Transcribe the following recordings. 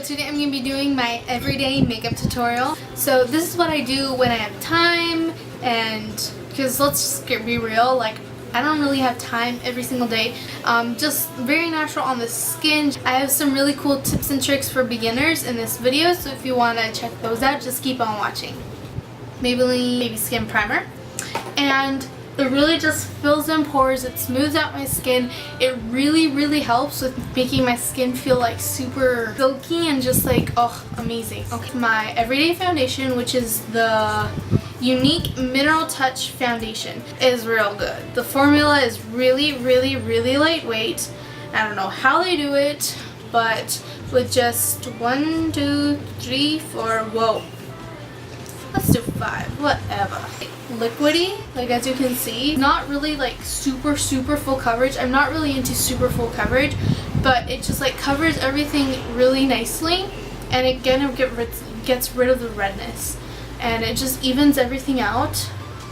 today I'm going to be doing my everyday makeup tutorial. So this is what I do when I have time, and because let's just be real, like I don't really have time every single day. Just very natural on the skin. I have some really cool tips and tricks for beginners in this video, so if you want to check those out, just keep on watching. Maybelline Baby Skin Primer, and it really just fills in pores, it smooths out my skin, it really helps with making my skin feel like super silky and just like, oh, amazing. Okay, my everyday foundation, which is the Unique Mineral Touch Foundation, is real good. The formula is really lightweight. I don't know how they do it, but with just 1, 2, 3, 4, whoa. Let's do 5, whatever. Liquidy, like as you can see, not really like super full coverage. I'm not really into super full coverage, but it just like covers everything really nicely, and it kind of gets rid of the redness, and it just evens everything out.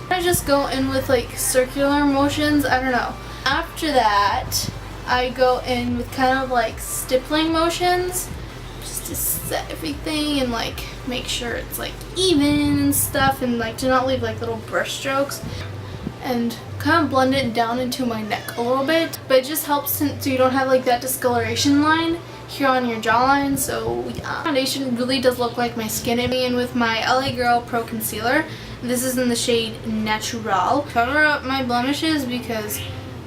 I just go in with like circular motions, I don't know. After that, I go in with kind of like stippling motions, just to set everything and like make sure it's like even and stuff, and like to not leave like little brush strokes, and kind of blend it down into my neck a little bit. But it just helps so you don't have like that discoloration line here on your jawline. So yeah, foundation really does look like my skin. And with my LA Girl Pro Concealer, this is in the shade Natural. Cover up my blemishes because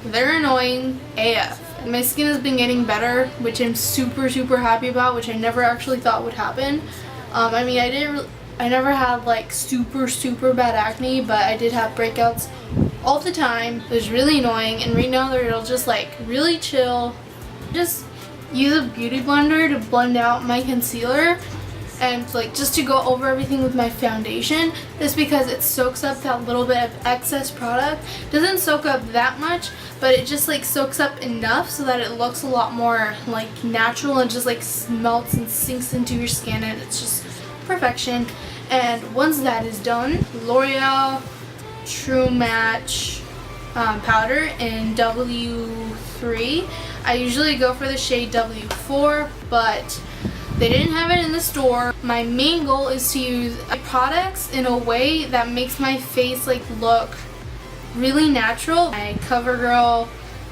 they're annoying AF. My skin has been getting better, which I'm super happy about, which I never actually thought would happen. I mean, I never had like super bad acne, but I did have breakouts all the time. It was really annoying, and right now they're just like really chill. Just use a beauty blender to blend out my concealer, and like just to go over everything with my foundation, just because it soaks up that little bit of excess product. Doesn't soak up that much, but it just like soaks up enough so that it looks a lot more like natural and just like melts and sinks into your skin, and it's just perfection. And once that is done, L'Oreal True Match powder in W3. I usually go for the shade W4, but they didn't have it in the store. My main goal is to use products in a way that makes my face like look really natural. My CoverGirl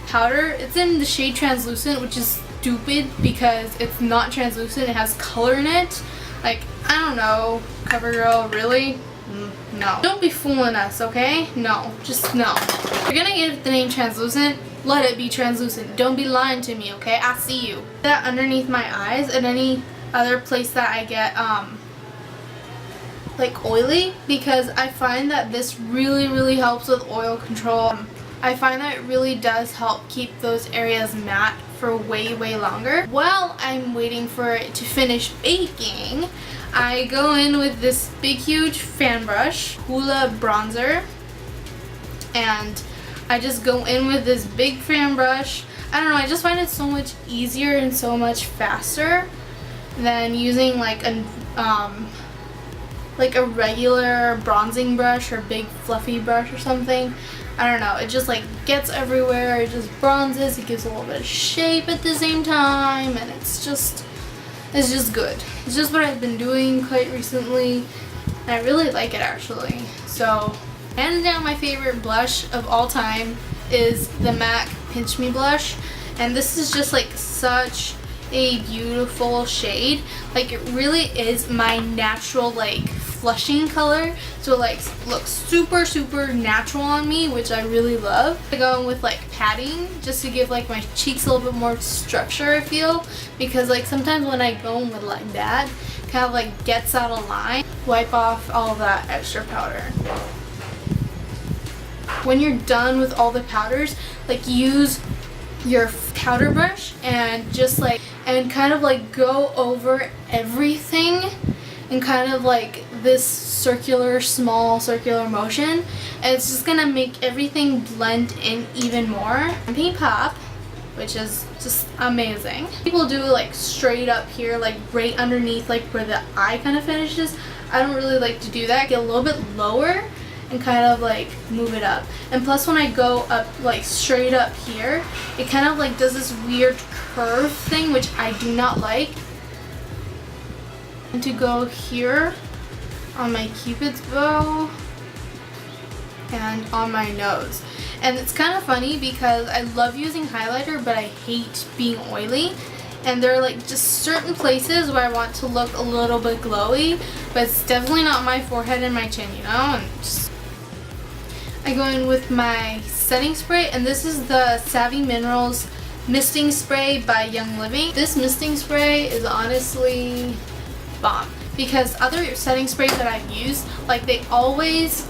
powder, it's in the shade Translucent, which is stupid because it's not translucent, it has color in it. Like, I don't know, CoverGirl, really? No. Don't be fooling us, okay? No, just no. If you're gonna give the name Translucent, let it be translucent. Don't be lying to me, okay? I see you. That underneath my eyes and any other place that I get like oily, because I find that this really helps with oil control. I find that it really does help keep those areas matte for way longer. While I'm waiting for it to finish baking, I go in with this big huge fan brush, Hoola bronzer, and I just go in with this big fan brush. I don't know, I just find it so much easier and so much faster than using like a regular bronzing brush or big fluffy brush or something. I don't know, it just like gets everywhere, it just bronzes, it gives a little bit of shape at the same time, and it's just good. It's just what I've been doing quite recently, and I really like it actually. So hands down, my favorite blush of all time is the MAC Pinch Me blush, and this is just like such a beautiful shade. Like, it really is my natural like flushing color, so it like looks super natural on me, which I really love. I go in with like padding just to give like my cheeks a little bit more structure, I feel, because like sometimes when I go in with like that, kind of like gets out of line. Wipe off all that extra powder. When you're done with all the powders, like use your powder brush and just like kind of like go over everything in kind of like this small circular motion, and it's just gonna make everything blend in even more. Pink Pop, which is just amazing. People do like straight up here, like right underneath like where the eye kind of finishes. I don't really like to do that. Get a little bit lower and kind of like move it up. And plus when I go up like straight up here, it kind of like does this weird curve thing, which I do not like. And to go here on my cupid's bow and on my nose. And it's kind of funny because I love using highlighter, but I hate being oily. And there are like just certain places where I want to look a little bit glowy, but it's definitely not my forehead and my chin, you know? And just I go in with my setting spray, and this is the Savvy Minerals Misting Spray by Young Living. This misting spray is honestly bomb, because other setting sprays that I've used, like they always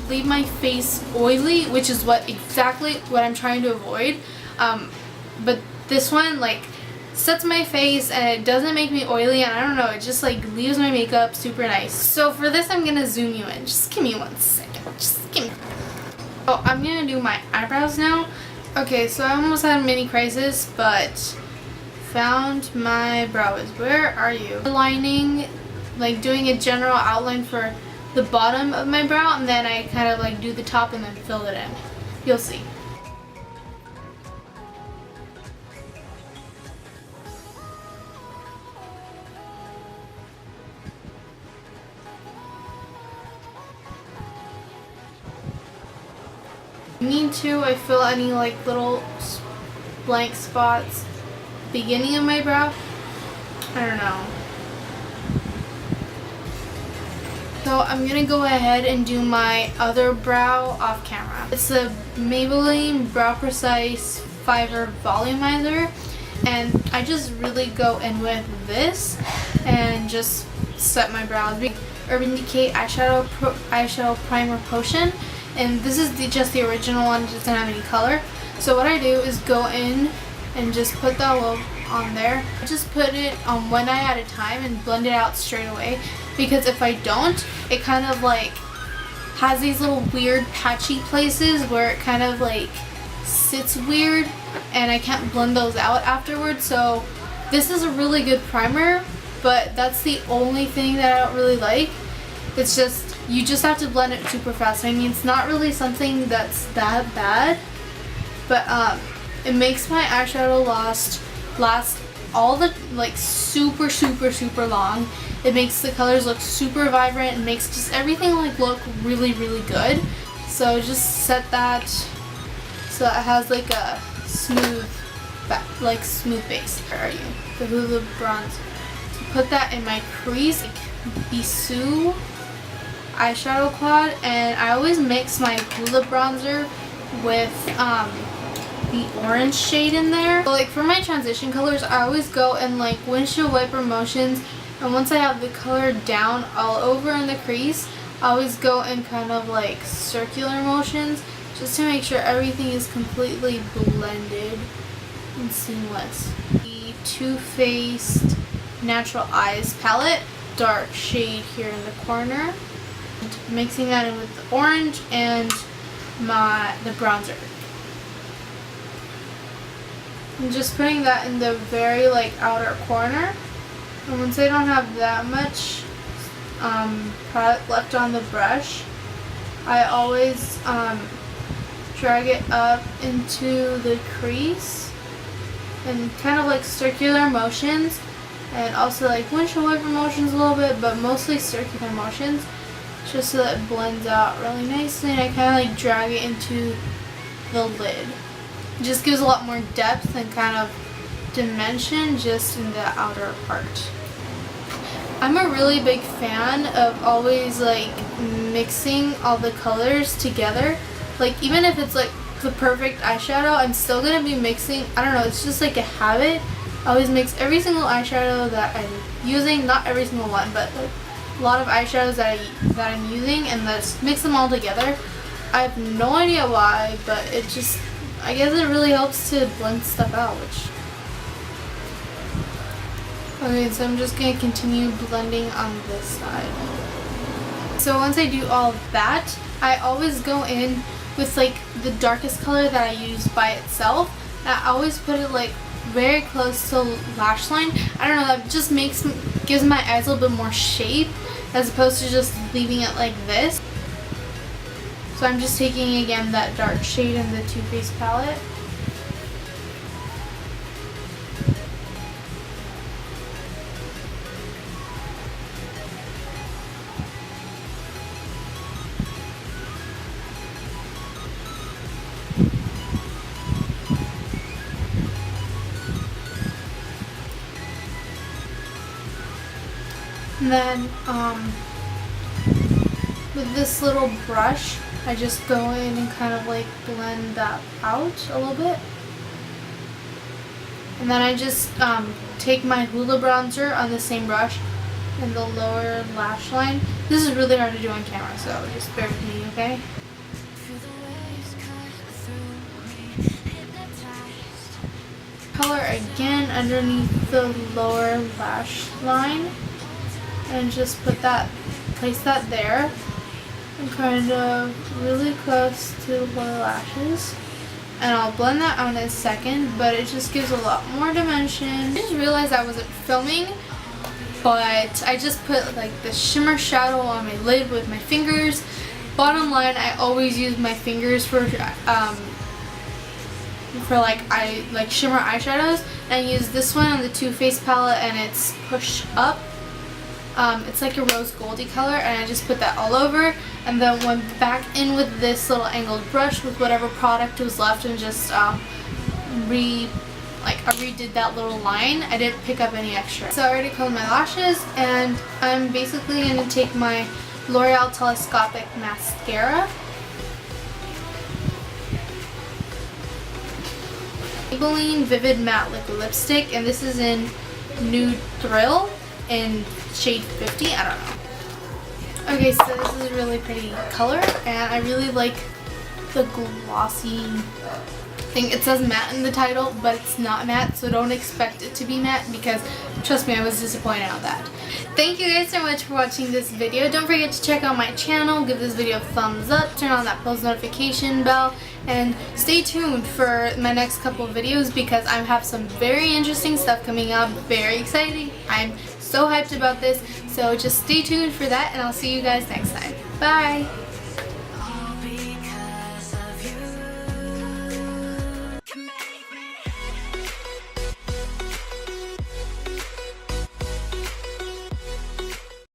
leave my face oily, which is exactly what I'm trying to avoid. But this one like sets my face and it doesn't make me oily, and I don't know, it just like leaves my makeup super nice. So for this I'm gonna zoom you in. Just give me 1 second. Just give me. So I'm gonna do my eyebrows now. Okay, so I almost had a mini crisis, but found my brows. Where are you? Lining, like doing a general outline for the bottom of my brow, and then I kind of like do the top and then fill it in. You'll see. Need to, I fill any like little blank spots beginning of my brow. I don't know. So I'm gonna go ahead and do my other brow off camera. It's the Maybelline Brow Precise Fiber Volumizer, and I just really go in with this and just set my brows. Urban Decay eyeshadow primer potion. And this is just the original one, it doesn't have any color. So what I do is go in and just put that little on there. I just put it on one eye at a time and blend it out straight away, because if I don't, it kind of like has these little weird patchy places where it kind of like sits weird and I can't blend those out afterwards. So this is a really good primer, but that's the only thing that I don't really like. It's just, you just have to blend it super fast. I mean, it's not really something that's that bad, but it makes my eyeshadow last all the like super long. It makes the colors look super vibrant and makes just everything like look really good. So just set that so it has like a smooth base. Where are you? The Hoola bronzer. So put that in my crease, like Bisou eyeshadow quad, and I always mix my Hoola bronzer with the orange shade in there. So, like for my transition colors, I always go in like windshield wiper motions, and once I have the color down all over in the crease, I always go in kind of like circular motions just to make sure everything is completely blended and seamless. The Too Faced Natural Eyes palette, dark shade here in the corner. Mixing that in with the orange and the bronzer. I'm just putting that in the very like outer corner. And once I don't have that much product left on the brush, I always drag it up into the crease and kind of like circular motions, and also like windshield wiper motions a little bit, but mostly circular motions, just so that it blends out really nicely, and I kind of like drag it into the lid. It just gives a lot more depth and kind of dimension just in the outer part. I'm a really big fan of always like mixing all the colors together. Like even if it's like the perfect eyeshadow, I'm still gonna be mixing. I don't know, it's just like a habit. I always mix every single eyeshadow that I'm using, not every single one, but like a lot of eyeshadows that I'm using, and let's mix them all together. I have no idea why, but it just, I guess it really helps to blend stuff out, Okay, so I'm just going to continue blending on this side. So once I do all of that, I always go in with like the darkest color that I use by itself. I always put it like very close to lash line. I don't know, that just gives my eyes a little bit more shape as opposed to just leaving it like this. So I'm just taking again that dark shade in the Too Faced palette. And then with this little brush, I just go in and kind of like blend that out a little bit. And then I just take my Hoola bronzer on the same brush in the lower lash line. This is really hard to do on camera, so just bear with me, okay? Color again underneath the lower lash line, and just place that there, and kind of really close to the lower lashes. And I'll blend that out in a second, but it just gives a lot more dimension. I just realized I wasn't filming, but I just put like the shimmer shadow on my lid with my fingers. Bottom line, I always use my fingers for like shimmer eyeshadows. And I use this one on the Too Faced palette, and it's Push Up. It's like a rose goldy color, and I just put that all over, and then went back in with this little angled brush with whatever product was left, and just I redid that little line. I didn't pick up any extra. So I already colored my lashes, and I'm basically going to take my L'Oreal Telescopic mascara, Maybelline Vivid Matte Liquid Lipstick, and this is in Nude Thrill in shade 50, I don't know. Okay, so this is a really pretty color, and I really like the glossy thing. It says matte in the title, but it's not matte, so don't expect it to be matte, because trust me, I was disappointed on that. Thank you guys so much for watching this video. Don't forget to check out my channel, give this video a thumbs up, turn on that post notification bell, and stay tuned for my next couple of videos, because I have some very interesting stuff coming up, very exciting. I'm so hyped about this, so just stay tuned for that, and I'll see you guys next time. Bye!